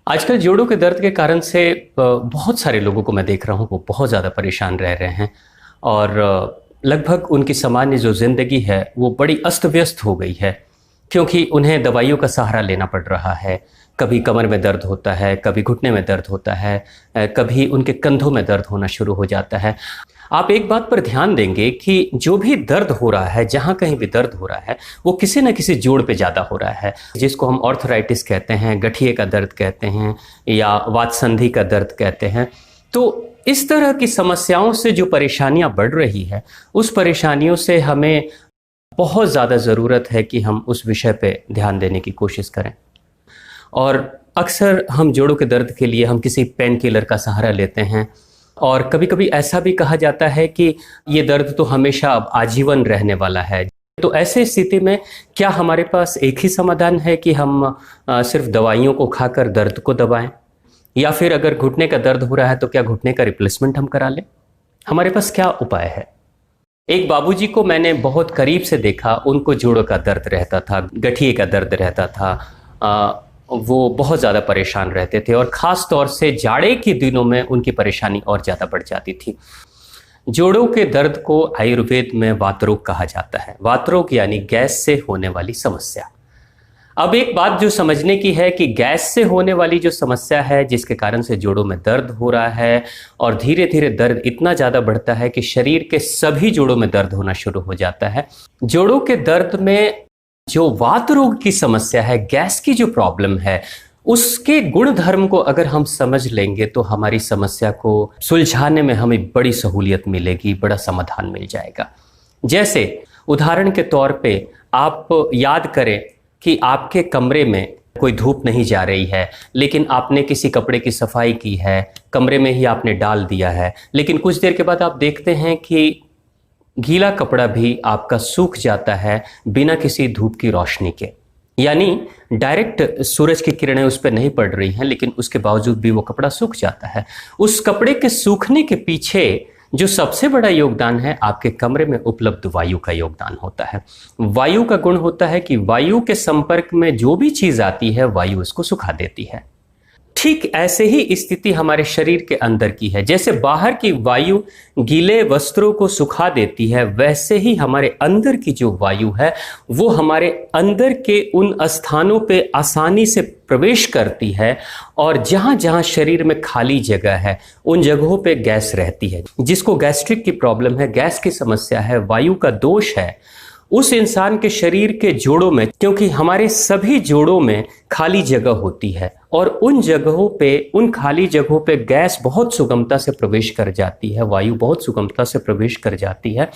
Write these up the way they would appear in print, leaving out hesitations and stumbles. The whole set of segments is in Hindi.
आजकल जोड़ों के दर्द के कारण से बहुत सारे लोगों को मैं देख रहा हूँ वो बहुत ज़्यादा परेशान रह रहे हैं और लगभग उनकी सामान्य जो ज़िंदगी है वो बड़ी अस्त व्यस्त हो गई है क्योंकि उन्हें दवाइयों का सहारा लेना पड़ रहा है। कभी कमर में दर्द होता है, कभी घुटने में दर्द होता है, कभी उनके कंधों में दर्द होना शुरू हो जाता है। आप एक बात पर ध्यान देंगे कि जो भी दर्द हो रहा है, जहाँ कहीं भी दर्द हो रहा है, वो किसी न किसी जोड़ पे ज़्यादा हो रहा है, जिसको हम ऑर्थराइटिस कहते हैं, गठिए का दर्द कहते हैं या वातसंधि का दर्द कहते हैं। तो इस तरह की समस्याओं से जो परेशानियां बढ़ रही है, उस परेशानियों से हमें बहुत ज़्यादा ज़रूरत है कि हम उस विषय पे ध्यान देने की कोशिश करें। और अक्सर हम जोड़ों के दर्द के लिए हम किसी पेन किलर का सहारा लेते हैं और कभी कभी ऐसा भी कहा जाता है कि ये दर्द तो हमेशा अब आजीवन रहने वाला है। तो ऐसे स्थिति में क्या हमारे पास एक ही समाधान है कि हम सिर्फ दवाइयों को खाकर दर्द को दबाएं, या फिर अगर घुटने का दर्द हो रहा है तो क्या घुटने का रिप्लेसमेंट हम करा लें? हमारे पास क्या उपाय है? एक बाबूजी को मैंने बहुत करीब से देखा, उनको जोड़ों का दर्द रहता था, गठिए का दर्द रहता था। वो बहुत ज़्यादा परेशान रहते थे और ख़ास तौर से जाड़े के दिनों में उनकी परेशानी और ज़्यादा बढ़ जाती थी। जोड़ों के दर्द को आयुर्वेद में वातरोग कहा जाता है। वातरोग यानी गैस से होने वाली समस्या। अब एक बात जो समझने की है कि गैस से होने वाली जो समस्या है, जिसके कारण से जोड़ों में दर्द हो रहा है और धीरे धीरे दर्द इतना ज़्यादा बढ़ता है कि शरीर के सभी जोड़ों में दर्द होना शुरू हो जाता है। जोड़ों के दर्द में जो वात रोग की समस्या है, गैस की जो प्रॉब्लम है, उसके गुण धर्म को अगर हम समझ लेंगे तो हमारी समस्या को सुलझाने में हमें बड़ी सहूलियत मिलेगी, बड़ा समाधान मिल जाएगा। जैसे उदाहरण के तौर पे आप याद करें कि आपके कमरे में कोई धूप नहीं जा रही है, लेकिन आपने किसी कपड़े की सफाई की है, कमरे में ही आपने डाल दिया है, लेकिन कुछ देर के बाद आप देखते हैं कि गीला कपड़ा भी आपका सूख जाता है बिना किसी धूप की रोशनी के। यानी डायरेक्ट सूरज की किरणें उस पर नहीं पड़ रही हैं, लेकिन उसके बावजूद भी वो कपड़ा सूख जाता है। उस कपड़े के सूखने के पीछे जो सबसे बड़ा योगदान है, आपके कमरे में उपलब्ध वायु का योगदान होता है। वायु का गुण होता है कि वायु के संपर्क में जो भी चीज आती है, वायु उसको सुखा देती है। ठीक ऐसे ही स्थिति हमारे शरीर के अंदर की है। जैसे बाहर की वायु गीले वस्त्रों को सुखा देती है, वैसे ही हमारे अंदर की जो वायु है वो हमारे अंदर के उन स्थानों पे आसानी से प्रवेश करती है और जहां जहां शरीर में खाली जगह है उन जगहों पे गैस रहती है। जिसको गैस्ट्रिक की प्रॉब्लम है, गैस की समस्या है, वायु का दोष है, उस इंसान के शरीर के जोड़ों में, क्योंकि हमारे सभी जोड़ों में खाली जगह होती है और उन जगहों पे, उन खाली जगहों पे गैस बहुत सुगमता से प्रवेश कर जाती है, वायु बहुत सुगमता से प्रवेश कर जाती है।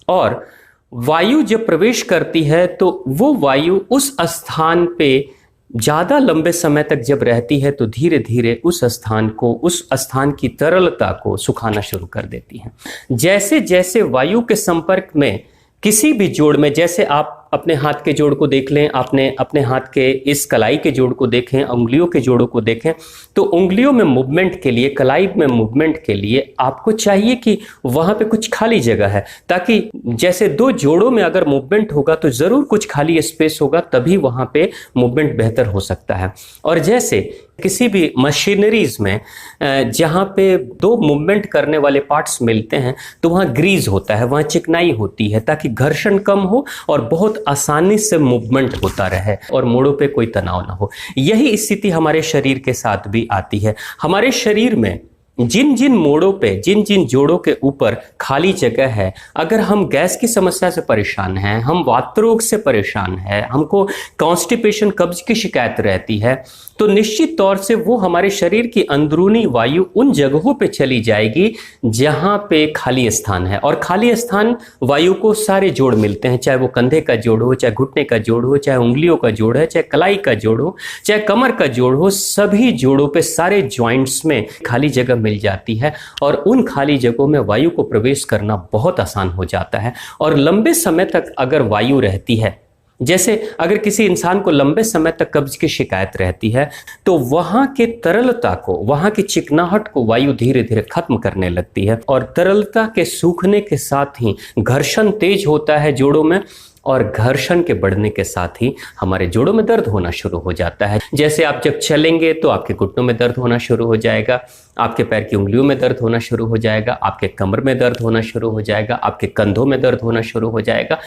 और वायु जब प्रवेश करती है तो वो वायु उस स्थान पे ज़्यादा लंबे समय तक जब रहती है तो धीरे धीरे उस स्थान को, उस स्थान की तरलता को सुखाना शुरू कर देती है। जैसे जैसे वायु के संपर्क में किसी भी जोड़ में, जैसे आप अपने हाथ के जोड़ को देख लें, आपने अपने हाथ के इस कलाई के जोड़ को देखें, उंगलियों के जोड़ों को देखें, तो उंगलियों में मूवमेंट के लिए, कलाई में मूवमेंट के लिए आपको चाहिए कि वहां पे कुछ खाली जगह है, ताकि जैसे दो जोड़ों में अगर मूवमेंट होगा तो जरूर कुछ खाली स्पेस होगा, तभी वहां पे मूवमेंट बेहतर हो सकता है। और जैसे किसी भी मशीनरीज में जहां पे दो मूवमेंट करने वाले पार्ट्स मिलते हैं तो वहां ग्रीज होता है, वहां चिकनाई होती है, ताकि घर्षण कम हो और बहुत आसानी से मूवमेंट होता रहे और मोड़ों पे कोई तनाव ना हो। यही स्थिति हमारे शरीर के साथ भी आती है। हमारे शरीर में जिन जिन मोड़ों पे, जिन जिन जोड़ों के ऊपर खाली जगह है, अगर हम गैस की समस्या से परेशान हैं, हम वात रोग से परेशान हैं, हमको कॉन्स्टिपेशन, कब्ज की शिकायत रहती है, तो निश्चित तौर से वो हमारे शरीर की अंदरूनी वायु उन जगहों पे चली जाएगी जहां पे खाली स्थान है। और खाली स्थान वायु को सारे जोड़ मिलते हैं, चाहे वो कंधे का जोड़ हो, चाहे घुटने का जोड़ हो, चाहे उंगलियों का जोड़ है, चाहे कलाई का जोड़ हो, चाहे कमर का जोड़ हो, सभी जोड़ों पे, सारे ज्वाइंट्स में खाली जगह मिल जाती है और उन खाली जगहों में वायु को प्रवेश करना बहुत आसान हो जाता है। और लंबे समय तक अगर वायु रहती है, जैसे अगर किसी इंसान को लंबे समय तक कब्ज की शिकायत रहती है, तो वहां के तरलता को, वहां की चिकनाहट को वायु धीरे धीरे खत्म करने लगती है और तरलता के सूखने के साथ ही घर्षण तेज होता है जोड़ों में और घर्षण के बढ़ने के साथ ही हमारे जोड़ों में दर्द होना शुरू हो जाता है। जैसे आप जब चलेंगे तो आपके घुटनों में दर्द होना शुरू हो जाएगा, आपके पैर की उंगलियों में दर्द होना शुरू हो जाएगा, आपके कमर में दर्द होना शुरू हो जाएगा, आपके कंधों में दर्द होना शुरू हो जाएगा।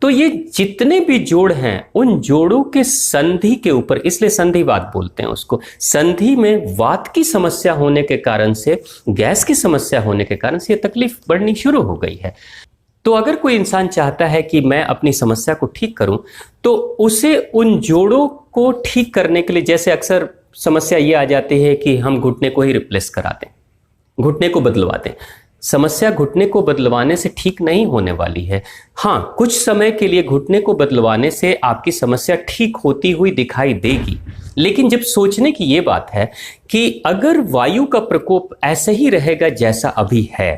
तो ये जितने भी जोड़ हैं उन जोड़ों के संधि के ऊपर, इसलिए संधिवात बोलते हैं उसको, संधि में वात की समस्या होने के कारण से, गैस की समस्या होने के कारण से ये तकलीफ बढ़नी शुरू हो गई है। तो अगर कोई इंसान चाहता है कि मैं अपनी समस्या को ठीक करूं, तो उसे उन जोड़ों को ठीक करने के लिए, जैसे अक्सर समस्या ये आ जाती है कि हम घुटने को ही रिप्लेस करा दें, घुटने को बदलवा दें। समस्या घुटने को बदलवाने से ठीक नहीं होने वाली है। हाँ, कुछ समय के लिए घुटने को बदलवाने से आपकी समस्या ठीक होती हुई दिखाई देगी, लेकिन जब सोचने की ये बात है कि अगर वायु का प्रकोप ऐसे ही रहेगा जैसा अभी है,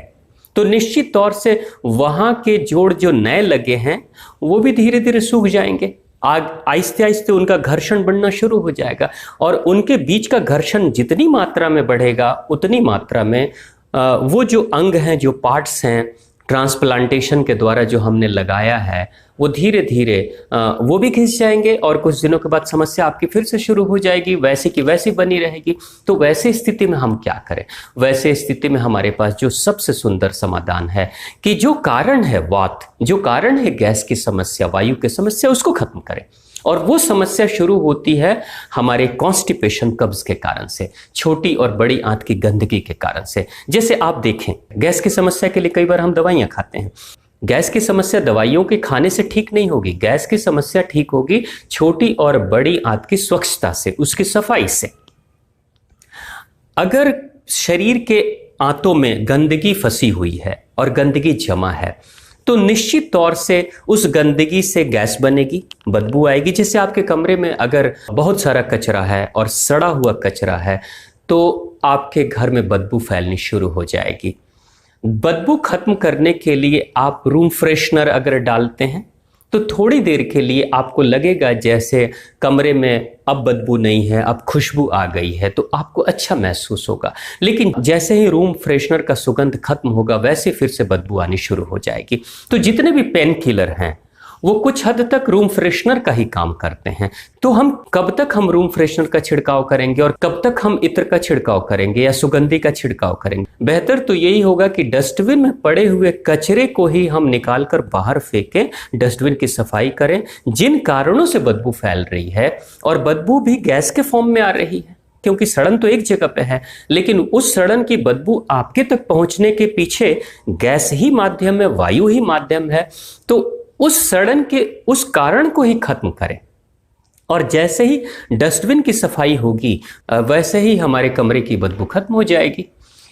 तो निश्चित तौर से वहां के जोड़ जो नए लगे हैं वो भी धीरे धीरे सूख जाएंगे। आहिस्ते आहिस्ते उनका घर्षण बढ़ना शुरू हो जाएगा, और उनके बीच का घर्षण जितनी मात्रा में बढ़ेगा उतनी मात्रा में वो जो अंग हैं, जो पार्ट्स हैं, ट्रांसप्लांटेशन के द्वारा जो हमने लगाया है, वो धीरे धीरे वो भी घिस जाएंगे, और कुछ दिनों के बाद समस्या आपकी फिर से शुरू हो जाएगी, वैसी की वैसी बनी रहेगी। तो वैसे स्थिति में हम क्या करें? वैसे स्थिति में हमारे पास जो सबसे सुंदर समाधान है कि जो कारण है वात, जो कारण है गैस की समस्या, वायु की समस्या, उसको खत्म करें। और वो समस्या शुरू होती है हमारे कॉन्स्टिपेशन, कब्ज के कारण से, छोटी और बड़ी आंत की गंदगी के कारण से। जैसे आप देखें, गैस की समस्या के लिए कई बार हम दवाइयां खाते हैं। गैस की समस्या दवाइयों के खाने से ठीक नहीं होगी। गैस की समस्या ठीक होगी छोटी और बड़ी आंत की स्वच्छता से, उसकी सफाई से। अगर शरीर के आंतों में गंदगी फंसी हुई है और गंदगी जमा है, तो निश्चित तौर से उस गंदगी से गैस बनेगी, बदबू आएगी। जैसे आपके कमरे में अगर बहुत सारा कचरा है और सड़ा हुआ कचरा है, तो आपके घर में बदबू फैलनी शुरू हो जाएगी। बदबू खत्म करने के लिए आप रूम फ्रेशनर अगर डालते हैं, तो थोड़ी देर के लिए आपको लगेगा जैसे कमरे में अब बदबू नहीं है, अब खुशबू आ गई है, तो आपको अच्छा महसूस होगा। लेकिन जैसे ही रूम फ्रेशनर का सुगंध खत्म होगा, वैसे फिर से बदबू आनी शुरू हो जाएगी। तो जितने भी पेन किलर हैं वो कुछ हद तक रूम फ्रेशनर का ही काम करते हैं। तो हम कब तक हम रूम फ्रेशनर का छिड़काव करेंगे और कब तक हम इत्र का छिड़काव करेंगे या सुगंधी का छिड़काव करेंगे? बेहतर तो यही होगा कि डस्टबिन में पड़े हुए कचरे को ही हम निकाल कर बाहर फेंकें, डस्टबिन की सफाई करें। जिन कारणों से बदबू फैल रही है, और बदबू भी गैस के फॉर्म में आ रही है, क्योंकि सड़न तो एक जगह पे है, लेकिन उस सड़न की बदबू आपके तक पहुंचने के पीछे गैस ही माध्यम है, वायु ही माध्यम है। तो उस सड़न के उस कारण को ही खत्म करें, और जैसे ही डस्टबिन की सफाई होगी वैसे ही हमारे कमरे की बदबू खत्म हो जाएगी।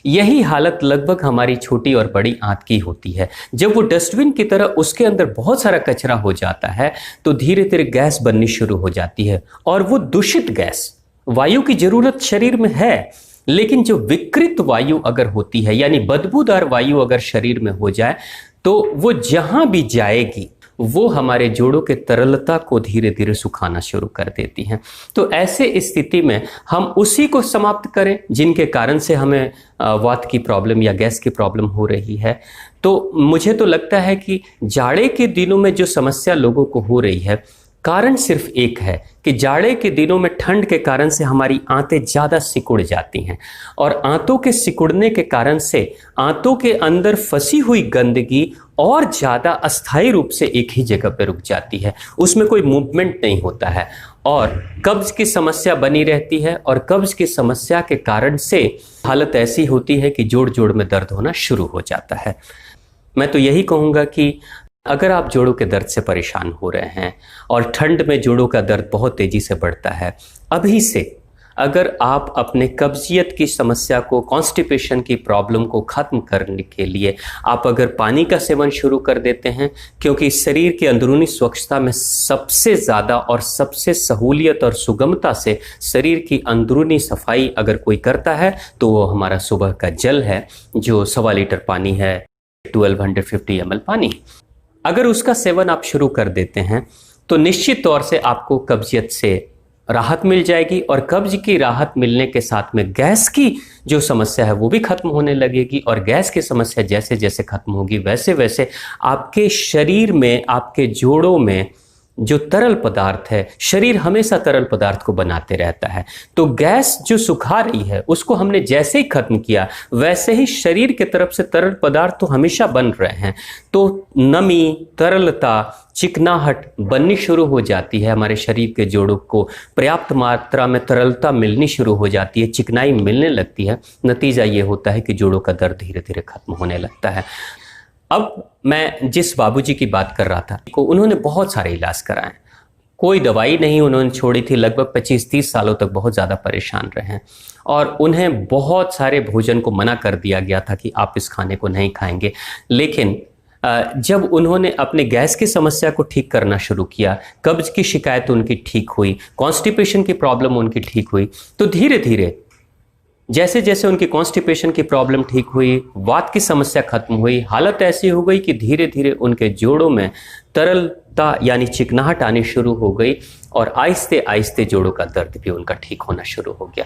यही हालत लगभग हमारी छोटी और बड़ी आंत की होती है। जब वो डस्टबिन की तरह उसके अंदर बहुत सारा कचरा हो जाता है, तो धीरे धीरे गैस बननी शुरू हो जाती है, और वो दूषित गैस, वायु की जरूरत शरीर में है, लेकिन जो विकृत वायु अगर होती है, यानी बदबूदार वायु अगर शरीर में हो जाए, तो वो जहां भी जाएगी वो हमारे जोड़ों के तरलता को धीरे धीरे सुखाना शुरू कर देती हैं। तो ऐसे स्थिति में हम उसी को समाप्त करें जिनके कारण से हमें वात की प्रॉब्लम या गैस की प्रॉब्लम हो रही है। तो मुझे तो लगता है कि जाड़े के दिनों में जो समस्या लोगों को हो रही है, कारण सिर्फ एक है कि जाड़े के दिनों में ठंड के कारण से हमारी आंतें ज़्यादा सिकुड़ जाती हैं, और आंतों के सिकुड़ने के कारण से आंतों के अंदर फंसी हुई गंदगी और ज़्यादा अस्थायी रूप से एक ही जगह पर रुक जाती है, उसमें कोई मूवमेंट नहीं होता है, और कब्ज की समस्या बनी रहती है। और कब्ज की समस्या के कारण से हालत ऐसी होती है कि जोड़ जोड़ में दर्द होना शुरू हो जाता है। मैं तो यही कहूँगा कि अगर आप जोड़ों के दर्द से परेशान हो रहे हैं और ठंड में जोड़ों का दर्द बहुत तेज़ी से बढ़ता है, अभी से अगर आप अपने कब्जियत की समस्या को, कॉन्स्टिपेशन की प्रॉब्लम को ख़त्म करने के लिए आप अगर पानी का सेवन शुरू कर देते हैं, क्योंकि शरीर की अंदरूनी स्वच्छता में सबसे ज़्यादा और सबसे सहूलियत और सुगमता से शरीर की अंदरूनी सफाई अगर कोई करता है तो वो हमारा सुबह का जल है, जो 1.25 लीटर पानी है, 1250 ml पानी। अगर उसका सेवन आप शुरू कर देते हैं तो निश्चित तौर से आपको कब्जियत से राहत मिल जाएगी और कब्ज की राहत मिलने के साथ में गैस की जो समस्या है वो भी खत्म होने लगेगी। और गैस की समस्या जैसे जैसे खत्म होगी वैसे वैसे आपके शरीर में, आपके जोड़ों में जो तरल पदार्थ है, शरीर हमेशा तरल पदार्थ को बनाते रहता है, तो गैस जो सुखा रही है उसको हमने जैसे ही खत्म किया वैसे ही शरीर की तरफ से तरल पदार्थ तो हमेशा बन रहे हैं, तो नमी, तरलता, चिकनाहट बननी शुरू हो जाती है। हमारे शरीर के जोड़ों को पर्याप्त मात्रा में तरलता मिलनी शुरू हो जाती है, चिकनाई मिलने लगती है। नतीजा ये होता है कि जोड़ों का दर्द धीरे धीरे खत्म होने लगता है। अब मैं जिस बाबूजी की बात कर रहा था, उन्होंने बहुत सारे इलाज कराए, कोई दवाई नहीं उन्होंने छोड़ी थी, लगभग 25-30 सालों तक बहुत ज़्यादा परेशान रहे हैं और उन्हें बहुत सारे भोजन को मना कर दिया गया था कि आप इस खाने को नहीं खाएंगे। लेकिन जब उन्होंने अपने गैस की समस्या को ठीक करना शुरू किया, कब्ज की शिकायत उनकी ठीक हुई, कॉन्स्टिपेशन की प्रॉब्लम उनकी ठीक हुई, तो धीरे धीरे जैसे जैसे उनकी कॉन्स्टिपेशन की प्रॉब्लम ठीक हुई, वात की समस्या खत्म हुई, हालत ऐसी हो गई कि धीरे धीरे उनके जोड़ों में तरलता यानी चिकनाहट आनी शुरू हो गई और आहिस्ते आहिस्ते जोड़ों का दर्द भी उनका ठीक होना शुरू हो गया।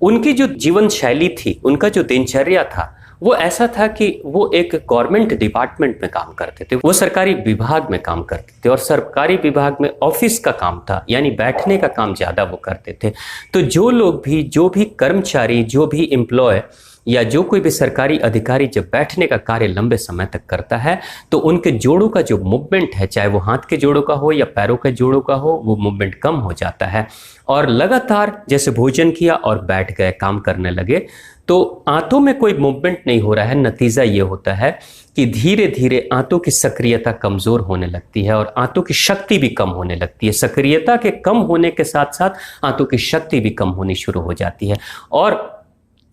उनकी जो जीवन शैली थी, उनका जो दिनचर्या था, वो ऐसा था कि वो एक गवर्नमेंट डिपार्टमेंट में काम करते थे, वो सरकारी विभाग में काम करते थे और सरकारी विभाग में ऑफिस का काम था, यानी बैठने का काम ज़्यादा वो करते थे। तो जो लोग भी, जो भी कर्मचारी, जो भी एम्प्लॉय या जो कोई भी सरकारी अधिकारी जब बैठने का कार्य लंबे समय तक करता है तो उनके जोड़ों का जो मूवमेंट है, चाहे वो हाथ के जोड़ों का हो या पैरों के जोड़ों का हो, वो मूवमेंट कम हो जाता है। और लगातार जैसे भोजन किया और बैठ गए, काम करने लगे, तो आंतों में कोई मूवमेंट नहीं हो रहा है। नतीजा ये होता है कि धीरे धीरे आंतों की सक्रियता कमजोर होने लगती है और आंतों की शक्ति भी कम होने लगती है। सक्रियता के कम होने के साथ साथ आंतों की शक्ति भी कम होनी शुरू हो जाती है। और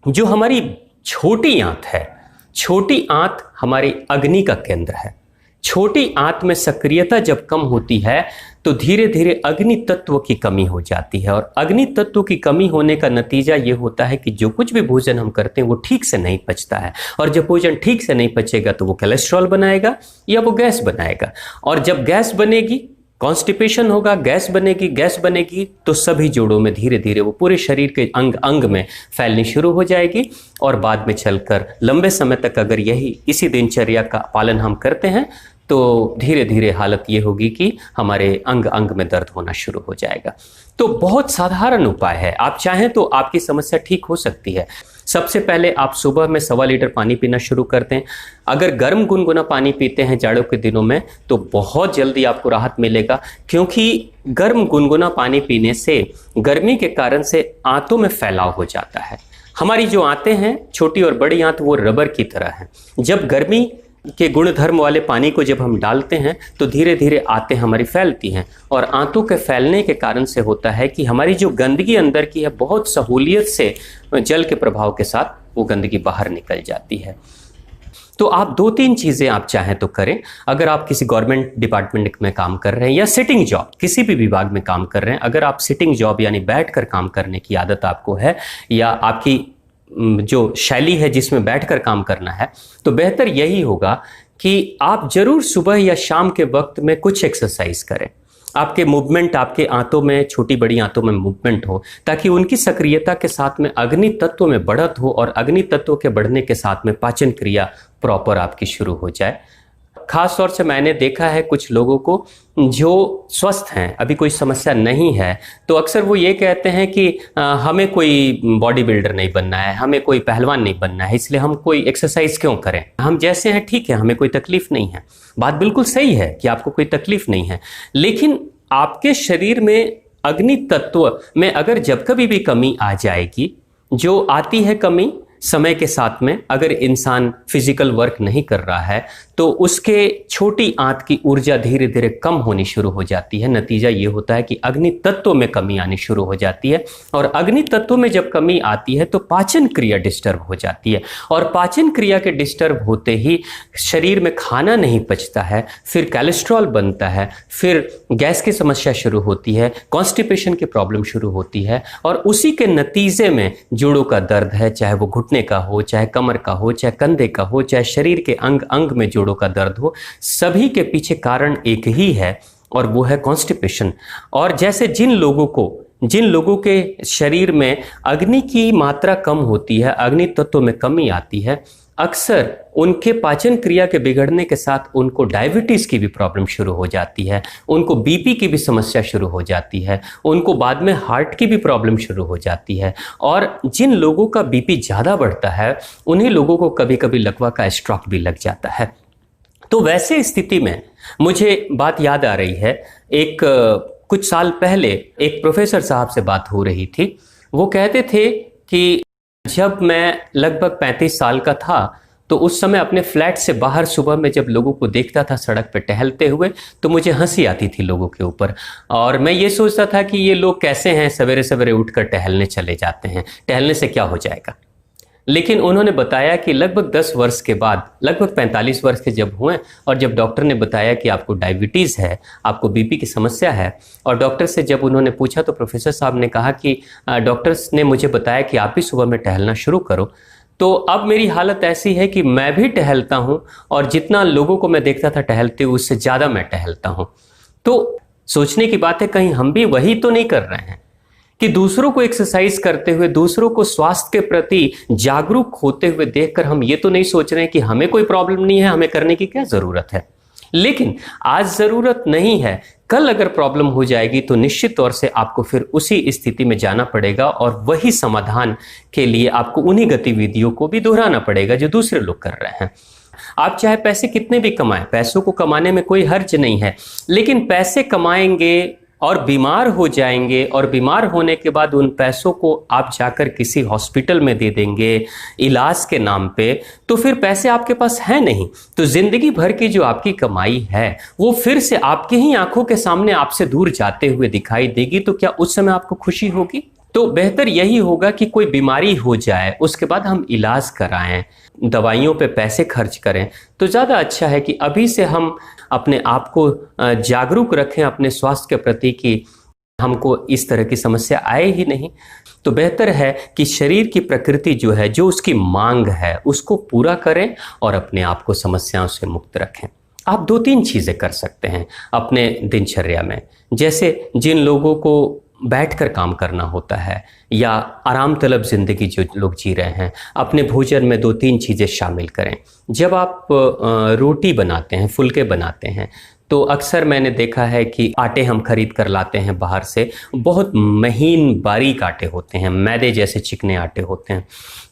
जो हमारी छोटी आंत है, छोटी आंत हमारी अग्नि का केंद्र है। छोटी आंत में सक्रियता जब कम होती है तो धीरे धीरे अग्नि तत्व की कमी हो जाती है और अग्नि तत्व की कमी होने का नतीजा ये होता है कि जो कुछ भी भोजन हम करते हैं वो ठीक से नहीं पचता है और जब भोजन ठीक से नहीं पचेगा तो वो कोलेस्ट्रॉल बनाएगा या वो गैस बनाएगा और जब गैस बनेगी, कॉन्स्टिपेशन होगा, गैस बनेगी तो सभी जोड़ों में धीरे धीरे वो पूरे शरीर के अंग अंग में फैलनी शुरू हो जाएगी और बाद में चलकर लंबे समय तक अगर इसी दिनचर्या का पालन हम करते हैं तो धीरे धीरे हालत ये होगी कि हमारे अंग अंग में दर्द होना शुरू हो जाएगा। तो बहुत साधारण उपाय है, आप चाहें तो आपकी समस्या ठीक हो सकती है। सबसे पहले आप सुबह में 1.25 लीटर पानी पीना शुरू करते हैं। अगर गर्म गुनगुना पानी पीते हैं जाड़ों के दिनों में तो बहुत जल्दी आपको राहत मिलेगा, क्योंकि गर्म गुनगुना पानी पीने से गर्मी के कारण से आंतों में फैलाव हो जाता है। हमारी जो आंतें हैं, छोटी और बड़ी आंत, वो रबर की तरह हैं। जब गर्मी के गुणधर्म वाले पानी को जब हम डालते हैं तो धीरे धीरे आंतें हमारी फैलती हैं और आंतों के फैलने के कारण से होता है कि हमारी जो गंदगी अंदर की है बहुत सहूलियत से जल के प्रभाव के साथ वो गंदगी बाहर निकल जाती है। तो आप 2-3 चीज़ें आप चाहें तो करें। अगर आप किसी गवर्नमेंट डिपार्टमेंट में काम कर रहे हैं या सिटिंग जॉब, किसी भी विभाग में काम कर रहे हैं, अगर आप सिटिंग जॉब यानी बैठकर काम करने की आदत आपको है या आपकी जो शैली है जिसमें बैठकर काम करना है, तो बेहतर यही होगा कि आप जरूर सुबह या शाम के वक्त में कुछ एक्सरसाइज करें। आपके मूवमेंट, आपके आंतों में, छोटी बड़ी आंतों में मूवमेंट हो ताकि उनकी सक्रियता के साथ में अग्नि तत्व में बढ़त हो और अग्नि तत्व के बढ़ने के साथ में पाचन क्रिया प्रॉपर आपकी शुरू हो जाए। खास तौर से मैंने देखा है कुछ लोगों को जो स्वस्थ हैं, अभी कोई समस्या नहीं है, तो अक्सर वो ये कहते हैं कि हमें कोई बॉडी बिल्डर नहीं बनना है, हमें कोई पहलवान नहीं बनना है, इसलिए हम कोई एक्सरसाइज क्यों करें, हम जैसे हैं ठीक है, हमें कोई तकलीफ नहीं है। बात बिल्कुल सही है कि आपको कोई तकलीफ नहीं है, लेकिन आपके शरीर में अग्नि तत्व में अगर जब कभी भी कमी आ जाएगी, जो आती है कमी समय के साथ में, अगर इंसान फिजिकल वर्क नहीं कर रहा है तो उसके छोटी आंत की ऊर्जा धीरे धीरे कम होनी शुरू हो जाती है। नतीजा ये होता है कि अग्नि तत्व में कमी आनी शुरू हो जाती है और अग्नि तत्व में जब कमी आती है तो पाचन क्रिया डिस्टर्ब हो जाती है और पाचन क्रिया के डिस्टर्ब होते ही शरीर में खाना नहीं पचता है, फिर कोलेस्ट्रॉल बनता है, फिर गैस की समस्या शुरू होती है, कॉन्स्टिपेशन की प्रॉब्लम शुरू होती है और उसी के नतीजे में जोड़ों का दर्द है, चाहे वो घुटने का हो, चाहे कमर का हो, चाहे कंधे का हो, चाहे शरीर के अंग अंग में जोड़ों का दर्द हो, सभी के पीछे कारण एक ही है और वो है कॉन्स्टिपेशन। और जैसे जिन लोगों को जिन लोगों के शरीर में अग्नि की मात्रा कम होती है, अग्नि तत्व में कमी आती है, अक्सर उनके पाचन क्रिया के बिगड़ने के साथ उनको डायबिटीज़ की भी प्रॉब्लम शुरू हो जाती है, उनको बीपी की भी समस्या शुरू हो जाती है, उनको बाद में हार्ट की भी प्रॉब्लम शुरू हो जाती है। और जिन लोगों का बीपी ज़्यादा बढ़ता है उन्हीं लोगों को कभी कभी लकवा का स्ट्रोक भी लग जाता है। तो वैसे स्थिति में मुझे बात याद आ रही है, एक कुछ साल पहले एक प्रोफेसर साहब से बात हो रही थी। वो कहते थे कि जब मैं लगभग 35 साल का था तो उस समय अपने फ्लैट से बाहर सुबह में जब लोगों को देखता था सड़क पे टहलते हुए तो मुझे हंसी आती थी लोगों के ऊपर, और मैं ये सोचता था कि ये लोग कैसे हैं, सवेरे सवेरे उठकर टहलने चले जाते हैं, टहलने से क्या हो जाएगा। लेकिन उन्होंने बताया कि लगभग 10 वर्ष के बाद, लगभग 45 वर्ष के जब हुए और जब डॉक्टर ने बताया कि आपको डायबिटीज़ है, आपको बीपी की समस्या है, और डॉक्टर से जब उन्होंने पूछा तो प्रोफेसर साहब ने कहा कि डॉक्टर्स ने मुझे बताया कि आप भी सुबह में टहलना शुरू करो। तो अब मेरी हालत ऐसी है कि मैं भी टहलता हूँ और जितना लोगों को मैं देखता था टहलते हुए उससे ज़्यादा मैं टहलता हूँ। तो सोचने की बात है, कहीं हम भी वही तो नहीं कर रहे हैं कि दूसरों को एक्सरसाइज करते हुए, दूसरों को स्वास्थ्य के प्रति जागरूक होते हुए देखकर हम ये तो नहीं सोच रहे हैं कि हमें कोई प्रॉब्लम नहीं है, हमें करने की क्या ज़रूरत है। लेकिन आज ज़रूरत नहीं है, कल अगर प्रॉब्लम हो जाएगी तो निश्चित तौर से आपको फिर उसी स्थिति में जाना पड़ेगा और वही समाधान के लिए आपको उन्हीं गतिविधियों को भी दोहराना पड़ेगा जो दूसरे लोग कर रहे हैं। आप चाहे पैसे कितने भी कमाएं, पैसों को कमाने में कोई हर्ज नहीं है, लेकिन पैसे कमाएंगे और बीमार हो जाएंगे और बीमार होने के बाद उन पैसों को आप जाकर किसी हॉस्पिटल में दे देंगे इलाज के नाम पे, तो फिर पैसे आपके पास है नहीं। तो जिंदगी भर की जो आपकी कमाई है वो फिर से आपकी ही आंखों के सामने आपसे दूर जाते हुए दिखाई देगी। तो क्या उस समय आपको खुशी होगी? तो बेहतर यही होगा कि कोई बीमारी हो जाए उसके बाद हम इलाज कराएं, दवाइयों पे पैसे खर्च करें, तो ज़्यादा अच्छा है कि अभी से हम अपने आप को जागरूक रखें अपने स्वास्थ्य के प्रति कि हमको इस तरह की समस्या आए ही नहीं। तो बेहतर है कि शरीर की प्रकृति जो है, जो उसकी मांग है, उसको पूरा करें और अपने आप को समस्याओं से मुक्त रखें। आप 2-3 चीज़ें कर सकते हैं अपने दिनचर्या में। जैसे जिन लोगों को बैठकर काम करना होता है या आराम तलब जिंदगी जो लोग जी रहे हैं, अपने भोजन में 2-3 चीज़ें शामिल करें। जब आप रोटी बनाते हैं, फुलके बनाते हैं, तो अक्सर मैंने देखा है कि आटे हम खरीद कर लाते हैं बाहर से, बहुत महीन बारीक आटे होते हैं, मैदे जैसे चिकने आटे होते हैं।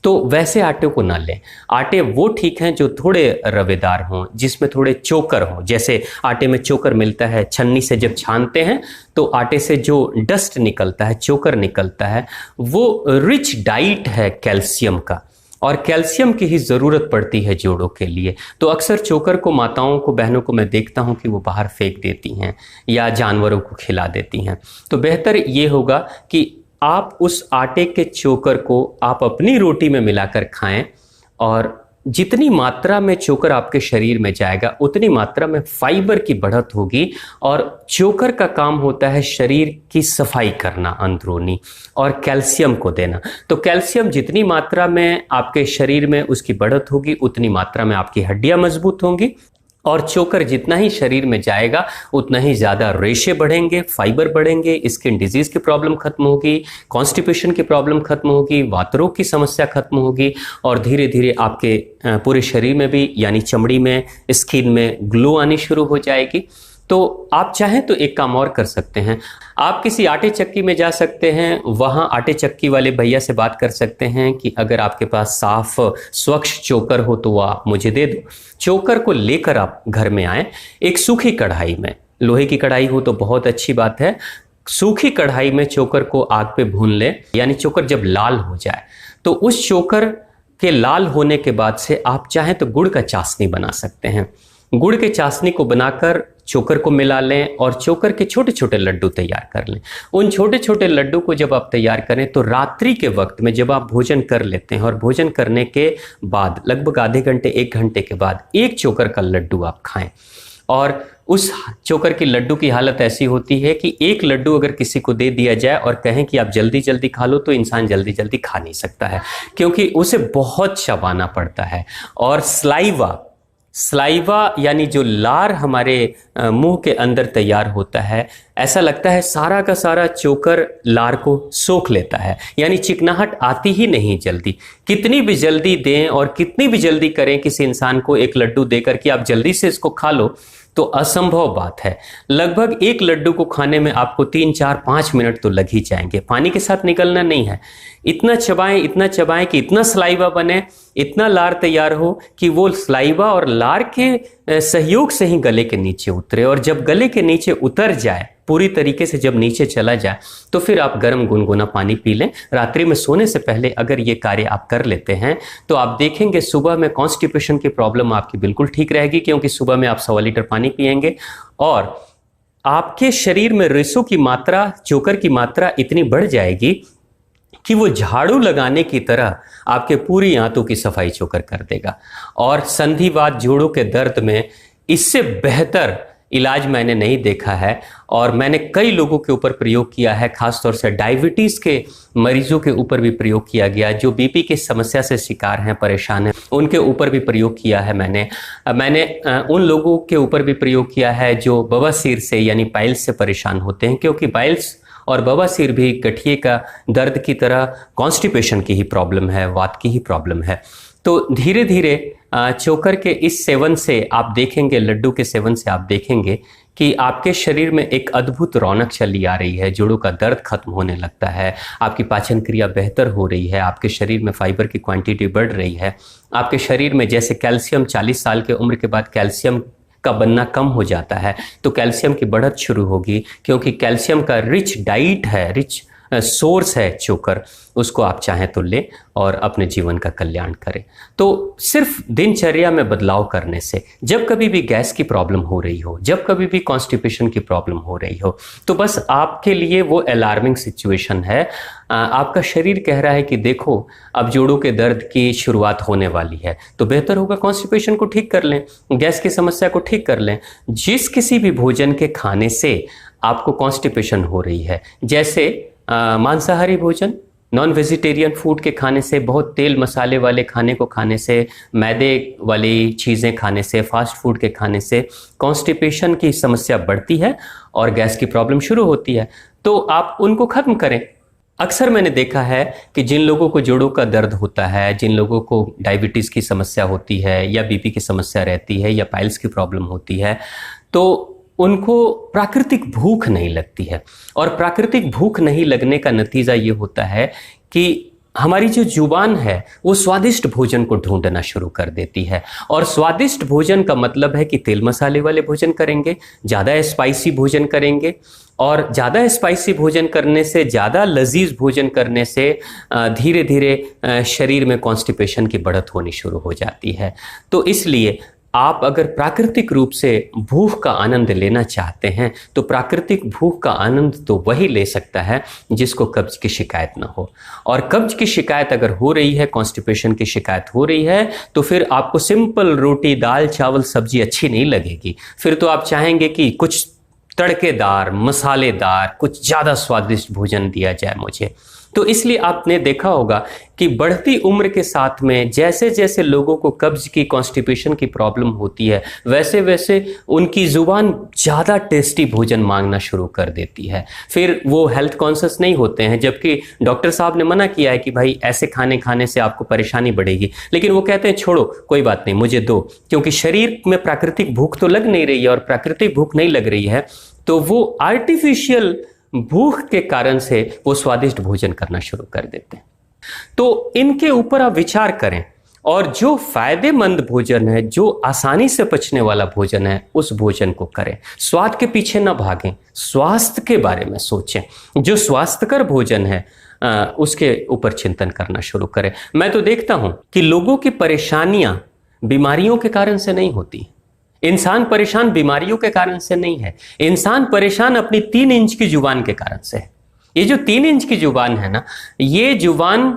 तो वैसे आटे को ना लें। आटे वो ठीक हैं जो थोड़े रवेदार हों, जिसमें थोड़े चोकर हों। जैसे आटे में चोकर मिलता है, छन्नी से जब छानते हैं तो आटे से जो डस्ट निकलता है, चोकर निकलता है, वो रिच डाइट है कैल्शियम का, और कैल्शियम की ही ज़रूरत पड़ती है जोड़ों के लिए। तो अक्सर चोकर को माताओं को, बहनों को मैं देखता हूं कि वो बाहर फेंक देती हैं या जानवरों को खिला देती हैं। तो बेहतर ये होगा कि आप उस आटे के चोकर को आप अपनी रोटी में मिलाकर खाएं, और जितनी मात्रा में चोकर आपके शरीर में जाएगा उतनी मात्रा में फाइबर की बढ़त होगी। और चोकर का काम होता है शरीर की सफाई करना अंदरूनी, और कैल्शियम को देना। तो कैल्शियम जितनी मात्रा में आपके शरीर में उसकी बढ़त होगी उतनी मात्रा में आपकी हड्डियां मजबूत होंगी, और चोकर जितना ही शरीर में जाएगा उतना ही ज़्यादा रेशे बढ़ेंगे, फाइबर बढ़ेंगे, स्किन डिजीज़ की प्रॉब्लम खत्म होगी, कॉन्स्टिपेशन की प्रॉब्लम खत्म होगी, वात रोग की समस्या खत्म होगी, और धीरे धीरे आपके पूरे शरीर में भी, यानी चमड़ी में, स्किन में ग्लो आनी शुरू हो जाएगी। तो आप चाहें तो एक काम और कर सकते हैं, आप किसी आटे चक्की में जा सकते हैं, वहाँ आटे चक्की वाले भैया से बात कर सकते हैं कि अगर आपके पास साफ स्वच्छ चोकर हो तो वह आप मुझे दे दो। चोकर को लेकर आप घर में आएँ, एक सूखी कढ़ाई में, लोहे की कढ़ाई हो तो बहुत अच्छी बात है, सूखी कढ़ाई में चोकर को आग पे भून लें। यानी चोकर जब लाल हो जाए तो उस चोकर के लाल होने के बाद से आप चाहें तो गुड़ का चाशनी बना सकते हैं। गुड़ के चाशनी को बनाकर चोकर को मिला लें और चोकर के छोटे छोटे लड्डू तैयार कर लें। उन छोटे छोटे लड्डू को जब आप तैयार करें तो रात्रि के वक्त में जब आप भोजन कर लेते हैं, और भोजन करने के बाद लगभग आधे घंटे 1 घंटे के बाद एक चोकर का लड्डू आप खाएं। और उस चोकर की लड्डू की हालत ऐसी होती है कि एक लड्डू अगर किसी को दे दिया जाए और कहें कि आप जल्दी जल्दी खा लो, तो इंसान जल्दी जल्दी खा नहीं सकता है, क्योंकि उसे बहुत चबाना पड़ता है। और स्लाइवा स्लाइवा यानी जो लार हमारे मुंह के अंदर तैयार होता है, ऐसा लगता है सारा का सारा चोकर लार को सोख लेता है, यानी चिकनाहट आती ही नहीं जल्दी। कितनी भी जल्दी दें और कितनी भी जल्दी करें किसी इंसान को एक लड्डू देकर कि आप जल्दी से इसको खा लो, तो असंभव बात है। लगभग एक लड्डू को खाने में आपको 3, 4, 5 मिनट तो लग ही जाएंगे। पानी के साथ निकलना नहीं है, इतना चबाएं कि इतना सलाइवा बने, इतना लार तैयार हो कि वो सलाइवा और लार के सहयोग से ही गले के नीचे उतरे। और जब गले के नीचे उतर जाए पूरी तरीके से, जब नीचे चला जाए, तो फिर आप गर्म गुनगुना पानी पी लें। रात्रि में सोने से पहले अगर ये कार्य आप कर लेते हैं तो आप देखेंगे सुबह में कॉन्स्टिपेशन की प्रॉब्लम आपकी बिल्कुल ठीक रहेगी, क्योंकि सुबह में आप 1.25 लीटर पानी पिएंगे और आपके शरीर में रेशों की मात्रा, चोकर की मात्रा इतनी बढ़ जाएगी कि वो झाड़ू लगाने की तरह आपके पूरी आंतों की सफाई चोकर कर देगा। और संधिवात, जोड़ों के दर्द में इससे बेहतर इलाज मैंने नहीं देखा है। और मैंने कई लोगों के ऊपर प्रयोग किया है, खासतौर से डायबिटीज़ के मरीजों के ऊपर भी प्रयोग किया गया, जो बीपी की समस्या से शिकार हैं, परेशान हैं, उनके ऊपर भी प्रयोग किया है मैंने उन लोगों के ऊपर भी प्रयोग किया है जो बवासीर से यानी पाइल्स से परेशान होते हैं, क्योंकि पाइल्स और बवासीर भी गठिए का दर्द की तरह कॉन्स्टिपेशन की ही प्रॉब्लम है, वात की ही प्रॉब्लम है। तो धीरे धीरे चोकर के इस सेवन से आप देखेंगे, लड्डू के सेवन से आप देखेंगे कि आपके शरीर में एक अद्भुत रौनक चली आ रही है, जोड़ों का दर्द खत्म होने लगता है, आपकी पाचन क्रिया बेहतर हो रही है, आपके शरीर में फाइबर की क्वांटिटी बढ़ रही है, आपके शरीर में जैसे कैल्शियम 40 साल की उम्र के बाद कैल्शियम का बनना कम हो जाता है, तो कैल्शियम की बढ़त शुरू होगी, क्योंकि कैल्शियम का रिच डाइट है, रिच सोर्स है चोकर। उसको आप चाहें तो लें और अपने जीवन का कल्याण करें। तो सिर्फ दिनचर्या में बदलाव करने से, जब कभी भी गैस की प्रॉब्लम हो रही हो, जब कभी भी कॉन्स्टिपेशन की प्रॉब्लम हो रही हो, तो बस आपके लिए वो अलार्मिंग सिचुएशन है। आपका शरीर कह रहा है कि देखो अब जोड़ों के दर्द की शुरुआत होने वाली है, तो बेहतर होगा कॉन्स्टिपेशन को ठीक कर लें, गैस की समस्या को ठीक कर लें। जिस किसी भी भोजन के खाने से आपको कॉन्स्टिपेशन हो रही है, जैसे मांसाहारी भोजन, नॉन वेजिटेरियन फूड के खाने से, बहुत तेल मसाले वाले खाने को खाने से, मैदे वाली चीज़ें खाने से, फास्ट फूड के खाने से कॉन्स्टिपेशन की समस्या बढ़ती है और गैस की प्रॉब्लम शुरू होती है। तो आप उनको ख़त्म करें। अक्सर मैंने देखा है कि जिन लोगों को जोड़ों का दर्द होता है, जिन लोगों को डायबिटीज़ की समस्या होती है या बीपी की समस्या रहती है या पाइल्स की प्रॉब्लम होती है, तो उनको प्राकृतिक भूख नहीं लगती है। और प्राकृतिक भूख नहीं लगने का नतीजा ये होता है कि हमारी जो जुबान है वो स्वादिष्ट भोजन को ढूंढना शुरू कर देती है। और स्वादिष्ट भोजन का मतलब है कि तेल मसाले वाले भोजन करेंगे, ज़्यादा स्पाइसी भोजन करेंगे, और ज़्यादा स्पाइसी भोजन करने से, ज़्यादा लजीज भोजन करने से धीरे धीरे शरीर में कॉन्स्टिपेशन की बढ़त होनी शुरू हो जाती है। तो इसलिए आप अगर प्राकृतिक रूप से भूख का आनंद लेना चाहते हैं, तो प्राकृतिक भूख का आनंद तो वही ले सकता है जिसको कब्ज की शिकायत ना हो। और कब्ज की शिकायत अगर हो रही है, कॉन्स्टिपेशन की शिकायत हो रही है, तो फिर आपको सिंपल रोटी, दाल, चावल, सब्जी अच्छी नहीं लगेगी। फिर तो आप चाहेंगे कि कुछ तड़केदार, मसालेदार, कुछ ज़्यादा स्वादिष्ट भोजन दिया जाए मुझे। तो इसलिए आपने देखा होगा कि बढ़ती उम्र के साथ में जैसे जैसे लोगों को कब्ज की, कॉन्स्टिपेशन की प्रॉब्लम होती है, वैसे वैसे उनकी ज़ुबान ज़्यादा टेस्टी भोजन मांगना शुरू कर देती है। फिर वो हेल्थ कॉन्शियस नहीं होते हैं, जबकि डॉक्टर साहब ने मना किया है कि भाई ऐसे खाने खाने से आपको परेशानी बढ़ेगी, लेकिन वो कहते हैं छोड़ो कोई बात नहीं, मुझे दो, क्योंकि शरीर में प्राकृतिक भूख तो लग नहीं रही है। और प्राकृतिक भूख नहीं लग रही है तो वो आर्टिफिशियल भूख के कारण से वो स्वादिष्ट भोजन करना शुरू कर देते हैं। तो इनके ऊपर आप विचार करें, और जो फायदेमंद भोजन है, जो आसानी से पचने वाला भोजन है, उस भोजन को करें। स्वाद के पीछे ना भागें, स्वास्थ्य के बारे में सोचें। जो स्वास्थ्यकर भोजन है उसके ऊपर चिंतन करना शुरू करें। मैं तो देखता हूं कि लोगों की परेशानियां बीमारियों के कारण से नहीं होती। इंसान परेशान बीमारियों के कारण से नहीं है, इंसान परेशान अपनी 3 इंच की जुबान के कारण से है। ये जो 3 इंच की जुबान है ना, ये जुबान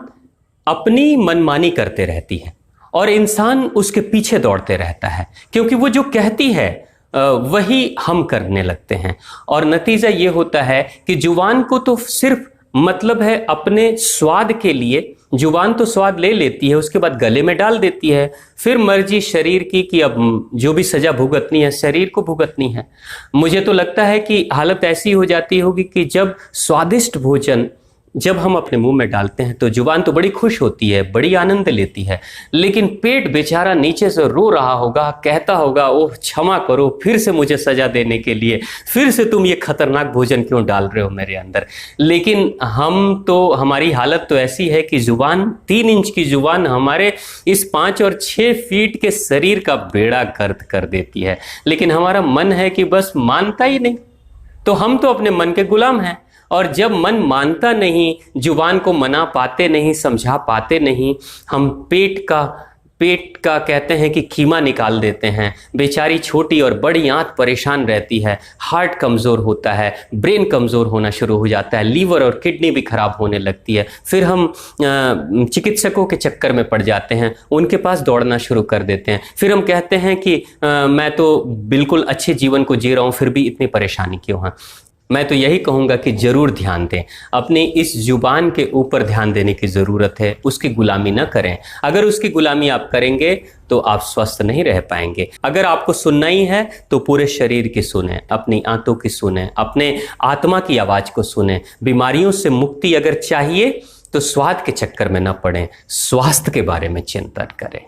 अपनी मनमानी करते रहती है और इंसान उसके पीछे दौड़ते रहता है, क्योंकि वो जो कहती है वही हम करने लगते हैं। और नतीजा ये होता है कि जुबान को तो सिर्फ मतलब है अपने स्वाद के लिए जुबान तो स्वाद ले लेती है, उसके बाद गले में डाल देती है, फिर मर्जी शरीर की कि अब जो भी सजा भुगतनी है शरीर को भुगतनी है। मुझे तो लगता है कि हालत ऐसी हो जाती होगी कि जब स्वादिष्ट भोजन जब हम अपने मुंह में डालते हैं तो जुबान तो बड़ी खुश होती है, बड़ी आनंद लेती है, लेकिन पेट बेचारा नीचे से रो रहा होगा, कहता होगा ओह क्षमा करो, फिर से मुझे सजा देने के लिए, फिर से तुम ये खतरनाक भोजन क्यों डाल रहे हो मेरे अंदर। लेकिन हमारी हालत तो ऐसी है कि जुबान, 3 इंच की जुबान हमारे इस 5 और 6 फीट के शरीर का बेड़ा गर्क कर देती है, लेकिन हमारा मन है कि बस मानता ही नहीं। तो हम तो अपने मन के गुलाम हैं, और जब मन मानता नहीं, जुबान को मना पाते नहीं, समझा पाते नहीं, हम पेट का कहते हैं कि कीमा निकाल देते हैं। बेचारी छोटी और बड़ी आंत परेशान रहती है, हार्ट कमज़ोर होता है, ब्रेन कमज़ोर होना शुरू हो जाता है, लीवर और किडनी भी खराब होने लगती है। फिर हम चिकित्सकों के चक्कर में पड़ जाते हैं, उनके पास दौड़ना शुरू कर देते हैं। फिर हम कहते हैं कि मैं तो बिल्कुल अच्छे जीवन को जी रहा हूँ, फिर भी इतनी परेशानी क्यों है। मैं तो यही कहूँगा कि ज़रूर ध्यान दें, अपनी इस जुबान के ऊपर ध्यान देने की ज़रूरत है, उसकी गुलामी ना करें। अगर उसकी गुलामी आप करेंगे तो आप स्वस्थ नहीं रह पाएंगे। अगर आपको सुनना ही है तो पूरे शरीर की सुने, अपनी आंतों की सुने, अपने आत्मा की आवाज़ को सुने। बीमारियों से मुक्ति अगर चाहिए तो स्वाद के चक्कर में न पड़ें, स्वास्थ्य के बारे में चिंतन करें।